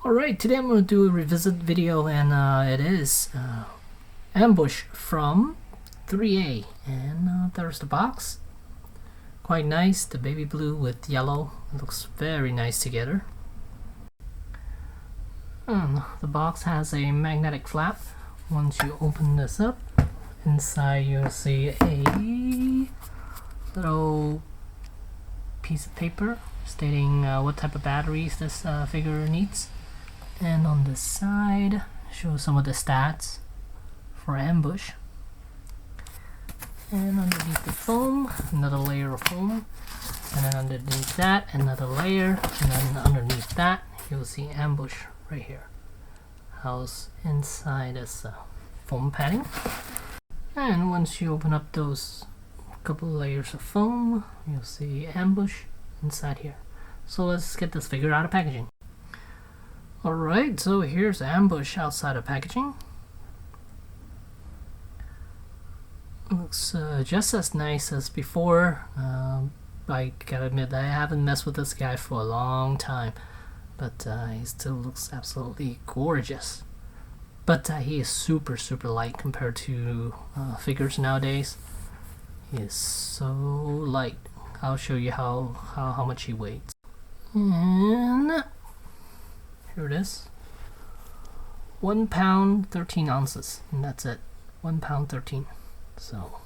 Alright, today I'm going to do a revisit video, and it is Ambush from Threea. And there's the box. Quite nice, the baby blue with yellow. It looks very nice together. And the box has a magnetic flap. Once you open this up, inside you'll see a little piece of paper stating what type of batteries this figure needs. And on the side, shows some of the stats for Ambush. And underneath the foam, another layer of foam. And then underneath that, another layer. And then underneath that, you'll see Ambush right here. Housed inside this foam padding. And once you open up those couple layers of foam, you'll see Ambush inside here. So let's get this figure out of packaging. Alright, so here's Ambush outside of packaging. Looks just as nice as before. I gotta admit, I haven't messed with this guy for a long time, but he still looks absolutely gorgeous. But he is super light compared to figures nowadays. He is so light. I'll show you how much he weighs. And here it is. 1 pound 13 ounces, and that's it. 1 pound 13. So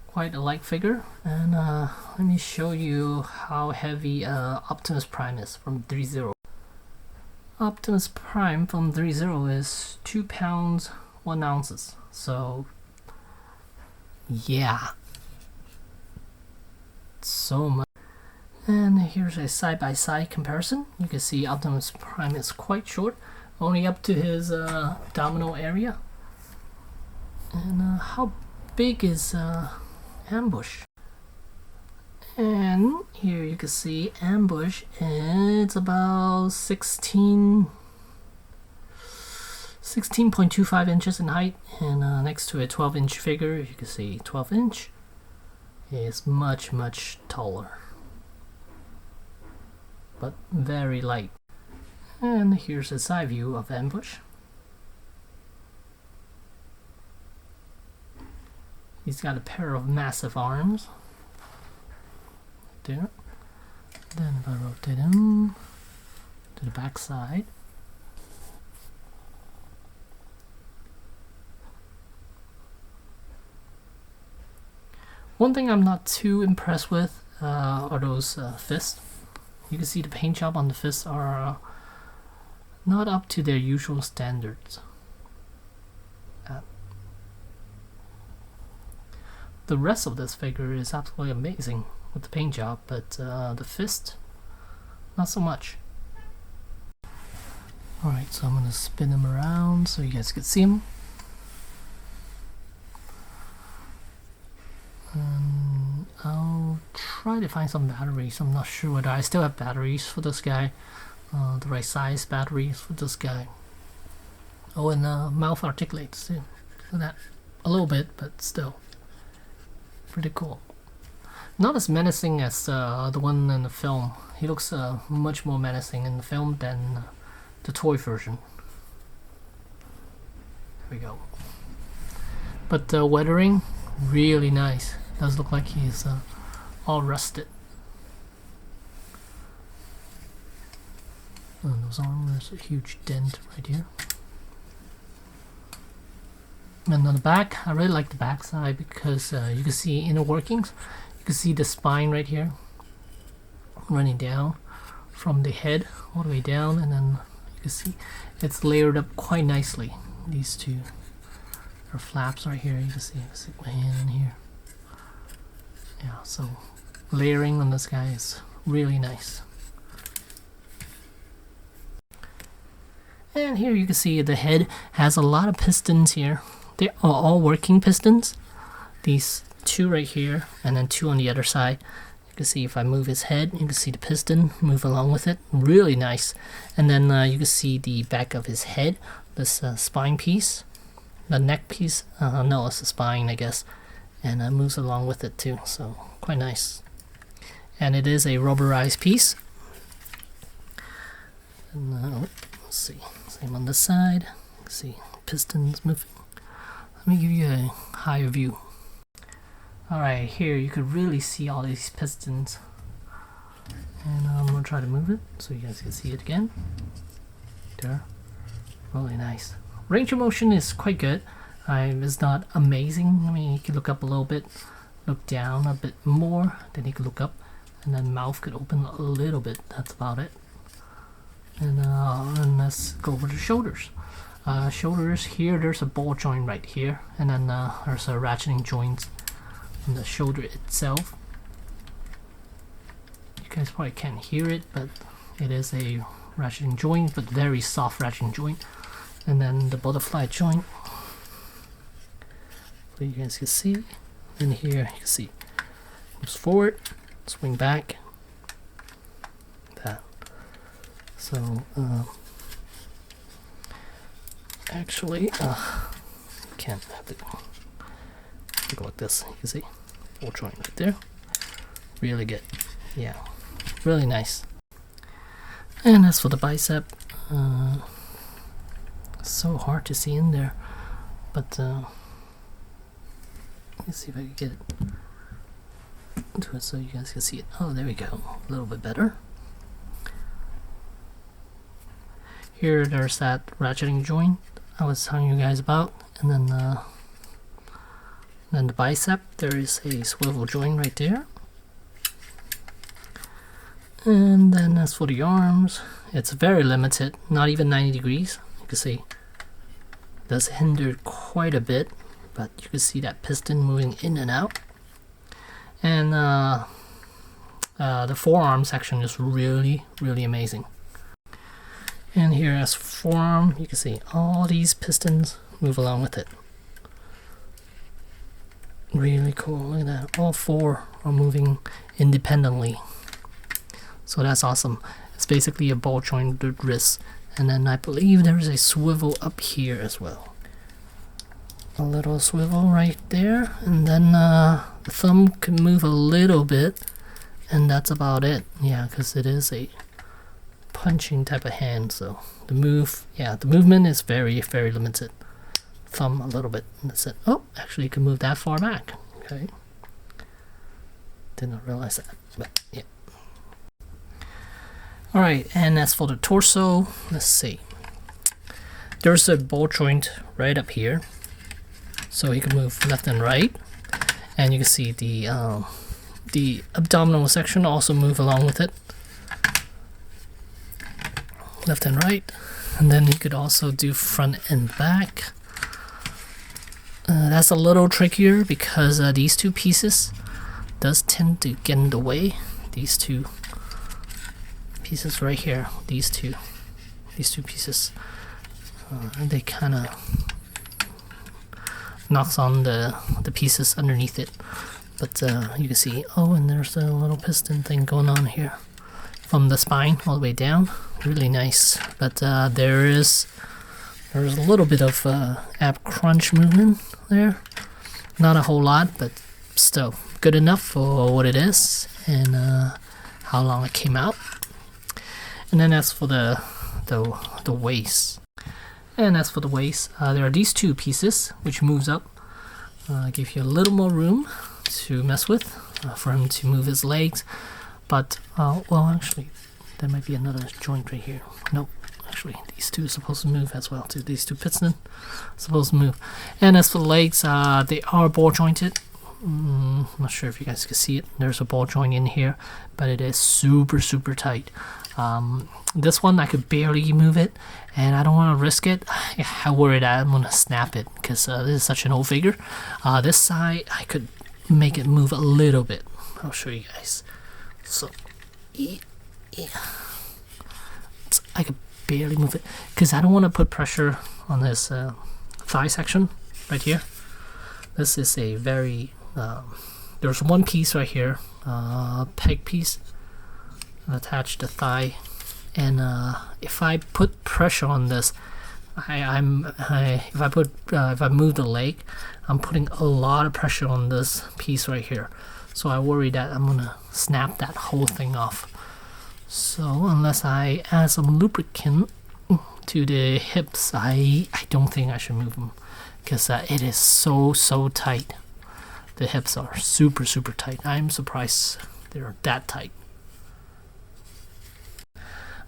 quite a light figure. And let me show you how heavy Optimus Prime is from Threea. Optimus Prime from Threea is 2 pounds 1 ounces. So yeah, so much. And here's a side-by-side comparison. You can see Optimus Prime is quite short, only up to his abdominal area. And how big is Ambush? And here you can see Ambush, it's about 16.25 inches in height, and next to a 12-inch figure, you can see 12-inch is much taller, but very light. And here's a side view of Ambush. He's got a pair of massive arms there. Then if I rotate him to the back side, one thing I'm not too impressed with are those fists. You can see the paint job on the fists are not up to their usual standards. The rest of this figure is absolutely amazing with the paint job, but the fist, not so much. Alright, so I'm going to spin him around so you guys can see him. I'll try to find some batteries. I'm not sure whether I still have batteries for this guy, the right size batteries for this guy. Oh, and mouth articulates too, so that a little bit, but still pretty cool. Not as menacing as the one in the film. He looks much more menacing in the film than the toy version. There we go. But the weathering, really nice. Does look like he's all rusted. And those arms, a huge dent right here. And on the back, I really like the back side because you can see inner workings. You can see the spine right here running down from the head all the way down, and then you can see it's layered up quite nicely. These two are flaps right here. You can see, stick my hand in here. Yeah, so layering on this guy is really nice. And here you can see the head has a lot of pistons here. They are all working pistons. These two right here, and then two on the other side. You can see if I move his head, you can see the piston move along with it. Really nice. And then you can see the back of his head, this spine piece, the neck piece. No, it's the spine, I guess. And it moves along with it too, so quite nice. And it is a rubberized piece. And let's see, same on this side. See, pistons moving. Let me give you a higher view. Alright, here you could really see all these pistons. And I'm going to try to move it so you guys can see it again. There. Really nice. Range of motion is quite good. It's not amazing. I mean, you can look up a little bit, look down a bit more, then you can look up, and then mouth could open a little bit. That's about it. And let's go over the shoulders. Shoulders here, there's a ball joint right here, and then there's a ratcheting joint on the shoulder itself. You guys probably can't hear it, but it is a ratcheting joint, but very soft ratcheting joint. And then the butterfly joint, so you guys can see. And here you can see, moves forward, swing back. That. So actually, can't have to go like this. You can see, ball joint right there. Really good. Yeah, really nice. And as for the bicep, it's so hard to see in there, but let's see if I can get it to it so you guys can see it. Oh, there we go, a little bit better. Here, there's that ratcheting joint I was telling you guys about, and then the bicep, there is a swivel joint right there. And then as for the arms, it's very limited, not even 90 degrees. You can see it does hinder quite a bit, but you can see that piston moving in and out. And the forearm section is really, really amazing. And here as forearm, you can see all these pistons move along with it. Really cool, look at that. All four are moving independently. So that's awesome. It's basically a ball jointed wrist. And then I believe there's a swivel up here as well. A little swivel right there. And then the thumb can move a little bit. And that's about it. Yeah, because it is a punching type of hand. So the movement is very, very limited. Thumb a little bit. And that's it. Oh, actually you can move that far back. Okay. Did not realize that. But yeah. Alright, and as for the torso, let's see. There's a ball joint right up here. So you can move left and right. And you can see the abdominal section also move along with it. Left and right. And then you could also do front and back. That's a little trickier because these two pieces does tend to get in the way. These two pieces right here, these two pieces, they kind of knocks on the pieces underneath it. But you can see, oh, and there's a little piston thing going on here from the spine all the way down. Really nice. But there's a little bit of ab crunch movement there. Not a whole lot, but still good enough for what it is and how long it came out. And then as for the waist, there are these two pieces which moves up, give you a little more room to mess with for him to move his legs. But well, actually, there might be another joint right here. Nope, actually, these two are supposed to move as well too. These two pistons supposed to move. And as for the legs, they are ball jointed. I'm not sure if you guys can see it. There's a ball joint in here, but it is super, super tight. This one I could barely move it, and I don't want to risk it. I worry that I'm gonna snap it because this is such an old figure. This side I could make it move a little bit. I'll show you guys. So yeah. I could barely move it because I don't want to put pressure on this thigh section right here. This is a very there's one piece right here, peg piece attached to thigh, and if I put pressure on this, if I move the leg, I'm putting a lot of pressure on this piece right here. So I worry that I'm gonna snap that whole thing off. So unless I add some lubricant to the hips, I don't think I should move them, because it is so tight. The hips are super tight. I'm surprised they're that tight.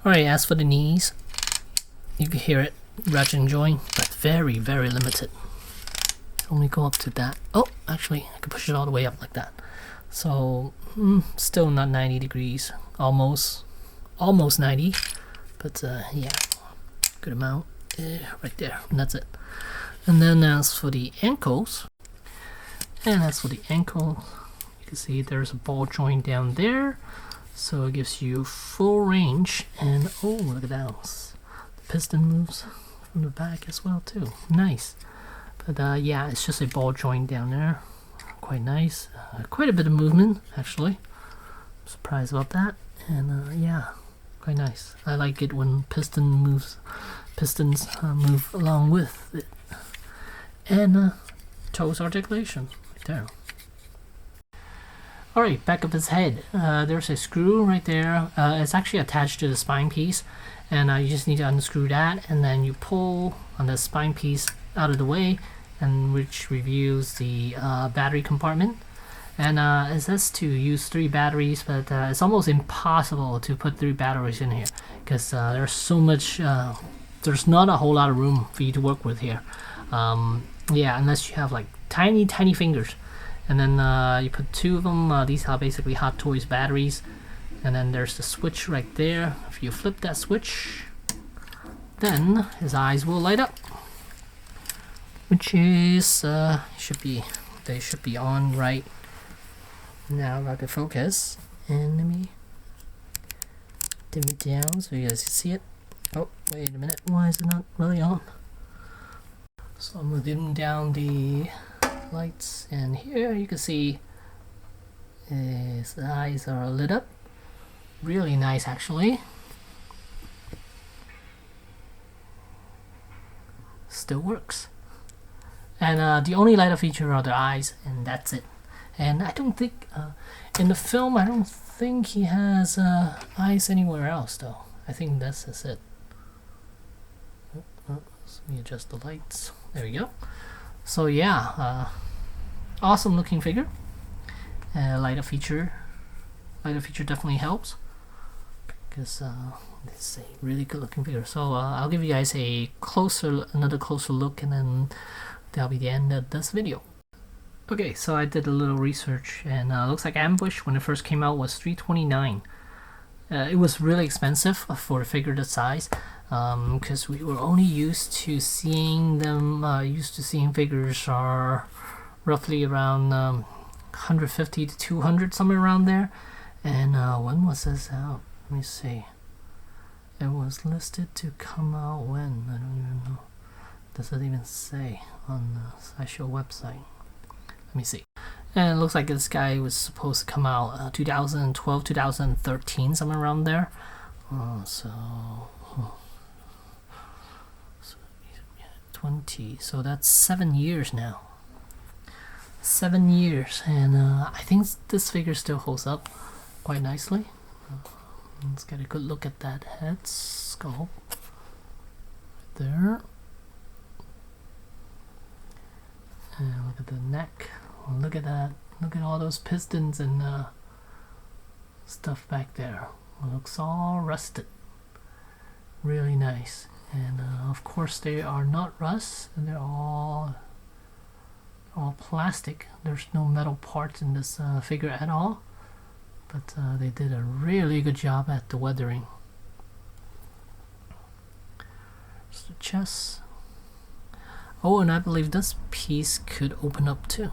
Alright, as for the knees, you can hear it ratcheting joint, but very limited. Only go up to that. Oh, actually I can push it all the way up like that. So still not 90 degrees, almost 90, but yeah, good amount right there, and that's it. And then as for the ankles, you can see there's a ball joint down there, so it gives you full range. And oh, look at that, the piston moves from the back as well too, nice. But yeah, it's just a ball joint down there, quite nice. Quite a bit of movement actually, I'm surprised about that. And yeah, quite nice. I like it when pistons move along with it. And toes articulation right there. Alright, back of his head. There's a screw right there. It's actually attached to the spine piece, and you just need to unscrew that, and then you pull on the spine piece out of the way, and which reveals the battery compartment. And it says to use 3 batteries, but it's almost impossible to put 3 batteries in here, because there's so much, there's not a whole lot of room for you to work with here. Yeah, unless you have like tiny fingers. And then you put 2 of them. These are basically Hot Toys batteries. And then there's the switch right there. If you flip that switch, then his eyes will light up, which is they should be on right now. If I could focus, and let me dim it down so you guys can see it. Oh, wait a minute, why is it not really on? So I'm gonna dim down the lights, and here you can see his eyes are lit up. Really nice actually. Still works. And the only light up feature are the eyes, and that's it. And I don't think in the film, I don't think he has eyes anywhere else though. I think that's it. Let me adjust the lights. There we go. So yeah, awesome looking figure. Light up feature definitely helps, because it's a really good looking figure. So I'll give you guys another closer look, and then that'll be the end of this video. Okay, so I did a little research, and looks like Ambush when it first came out was $329. It was really expensive for a figure this size, because we were only used to seeing them. Seeing figures are roughly around 150 to 200, somewhere around there. And when was this out? Let me see. It was listed to come out when? I don't even know. Does it even say on the Sideshow website? Let me see. And it looks like this guy was supposed to come out 2012, 2013, somewhere around there. So 20. So that's 7 years now. 7 years, and I think this figure still holds up quite nicely. Let's get a good look at that head sculpt there. And look at the neck. Look at that. Look at all those pistons and stuff back there. It looks all rusted. Really nice. And of course they are not rust, and they're all plastic. There's no metal parts in this figure at all. But they did a really good job at the weathering. There's the chest. Oh, and I believe this piece could open up too.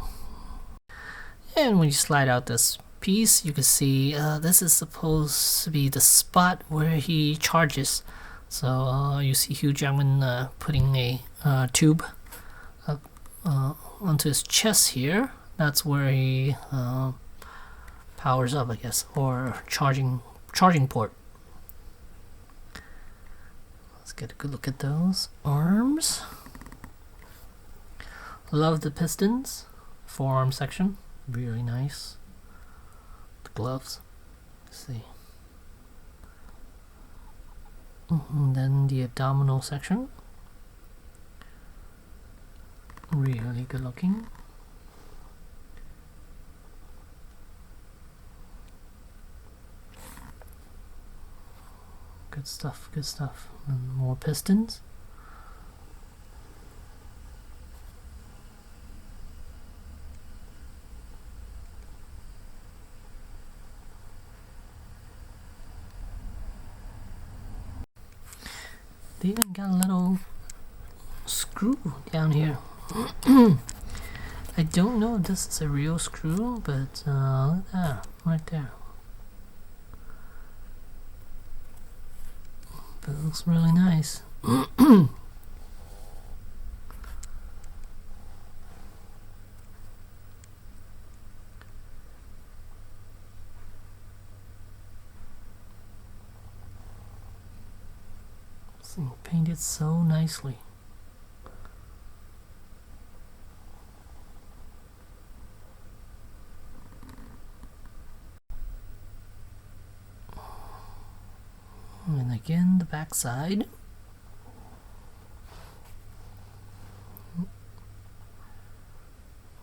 And when you slide out this piece, you can see this is supposed to be the spot where he charges. So you see Hugh Jackman putting a tube up onto his chest here. That's where he powers up, I guess, or charging port. Let's get a good look at those arms. Love the pistons, forearm section, really nice. The gloves, let's see, And then the abdominal section, really good looking. Good stuff, good stuff. And more pistons. They even got a little screw down here. I don't know if this is a real screw, but look at that, right there. But it looks really nice. Painted so nicely. And again, the back side.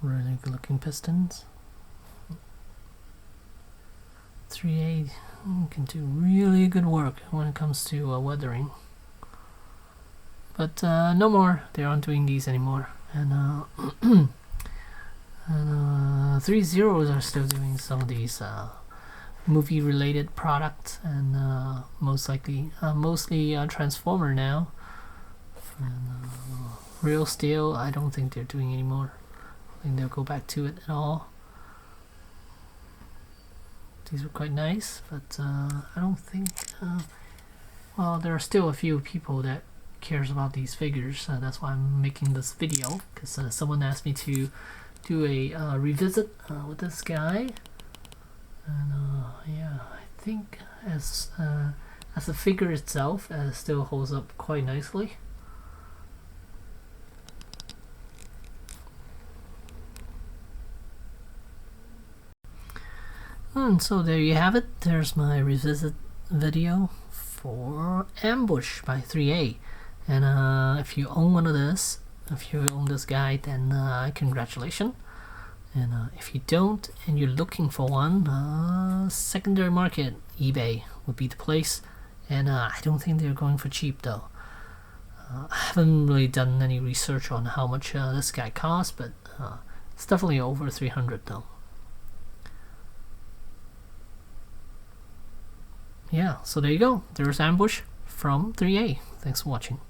Really good looking pistons. Threea can do really good work when it comes to weathering. But no more, they aren't doing these anymore. And, and 3 Zeros are still doing some of these movie related products, and most likely mostly Transformer now. And, Real Steel, I don't think they're doing anymore. I think they'll go back to it at all. These were quite nice, but I don't think well, there are still a few people that cares about these figures. That's why I'm making this video, because someone asked me to do a revisit with this guy. And yeah, I think as a figure itself, it still holds up quite nicely. And so there you have it. There's my revisit video for Ambush by Threea. And if you own one of this, if you own this guy, then congratulations. And if you don't and you're looking for one, secondary market, eBay would be the place. And I don't think they're going for cheap though. I haven't really done any research on how much this guy costs, but it's definitely over 300 though. Yeah, so there you go. There's Ambush from Threea. Thanks for watching.